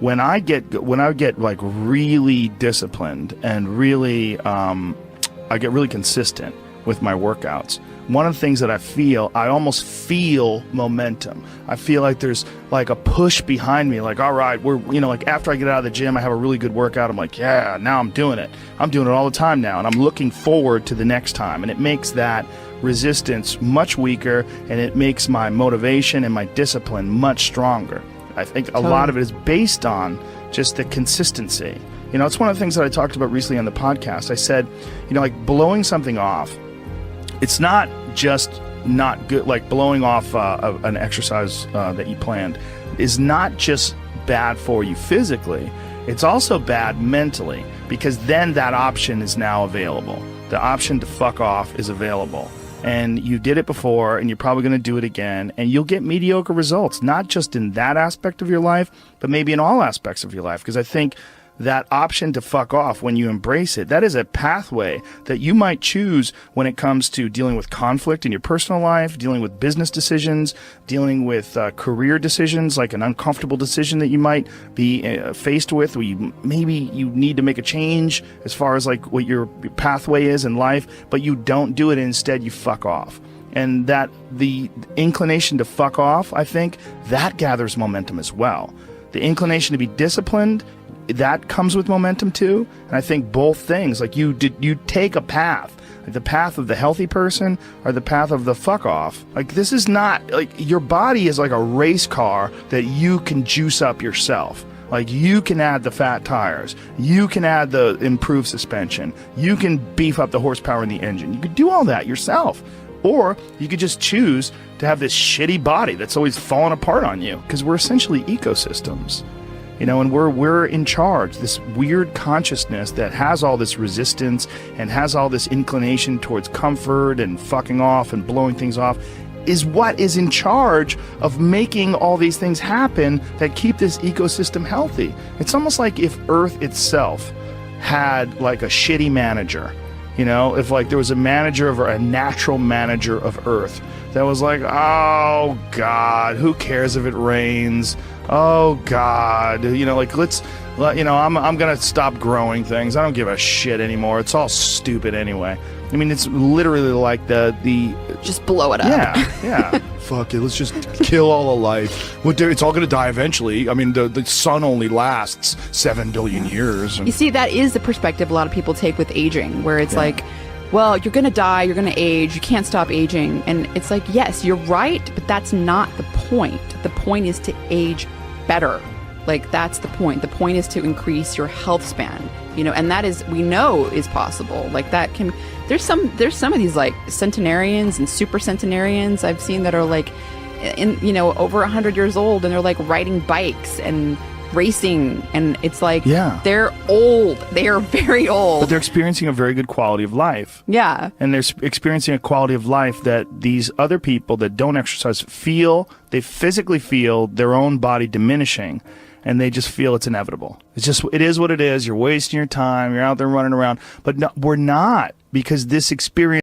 When I get like really disciplined and really, I get really consistent with my workouts. One of the things that I almost feel momentum. I feel like there's like a push behind me. Like, all right, like after I get out of the gym, I have a really good workout. I'm like, yeah, now I'm doing it. I'm doing it all the time now. And I'm looking forward to the next time. And it makes that resistance much weaker, and it makes my motivation and my discipline much stronger. I think a lot of it is based on just the consistency. It's one of the things that I talked about recently on the podcast. I said, like blowing something off, it's not just not good, like blowing off an exercise that you planned is not just bad for you physically, it's also bad mentally, because then that option is now available. The option to fuck off is available. And you did it before, and you're probably going to do it again, and you'll get mediocre results, not just in that aspect of your life, but maybe in all aspects of your life. Because I think that option to fuck off, when you embrace it, that is a pathway that you might choose when it comes to dealing with conflict in your personal life, dealing with business decisions, dealing with career decisions, like an uncomfortable decision that you might be faced with, where maybe you need to make a change as far as like what your pathway is in life, but you don't do it. Instead, you fuck off. And that the inclination to fuck off, I think, that gathers momentum as well. The inclination to be disciplined, that comes with momentum too. And I think both things, like you take a path, like the path of the healthy person or the path of the fuck off. Like, this is not, like, your body is like a race car that you can juice up yourself. Like, you can add the fat tires, you can add the improved suspension, you can beef up the horsepower in the engine. You could do all that yourself. Or you could just choose to have this shitty body that's always falling apart on you, because we're essentially ecosystems. And we're in charge. This weird consciousness that has all this resistance and has all this inclination towards comfort and fucking off and blowing things off is what is in charge of making all these things happen that keep this ecosystem healthy. It's almost like if Earth itself had like a shitty manager. If like there was a natural manager of Earth that was like, oh God, who cares if it rains? Oh God, I'm gonna stop growing things. I don't give a shit anymore. It's all stupid anyway. I mean, it's literally like the just blow it up. Yeah. Fuck it. Let's just kill all the life. It's all gonna die eventually. I mean, the sun only lasts 7 billion years. You see, that is the perspective a lot of people take with aging, where it's like, well, you're gonna die, you're gonna age, you can't stop aging. And it's like, yes, you're right, but that's not the point. The point is to age better. Like, that's the point. The point is to increase your health span, and that is, we know, is possible. Like, that can, there's some of these like centenarians and super centenarians I've seen that are like over 100 years old, and they're like riding bikes and racing, and it's like, they're old. They are very old, but they're experiencing a very good quality of life. Yeah. And they're experiencing a quality of life that these other people that don't exercise feel. They physically feel their own body diminishing, and they just feel it's inevitable. It is what it is. You're wasting your time. You're out there running around. But no, we're not, because this experience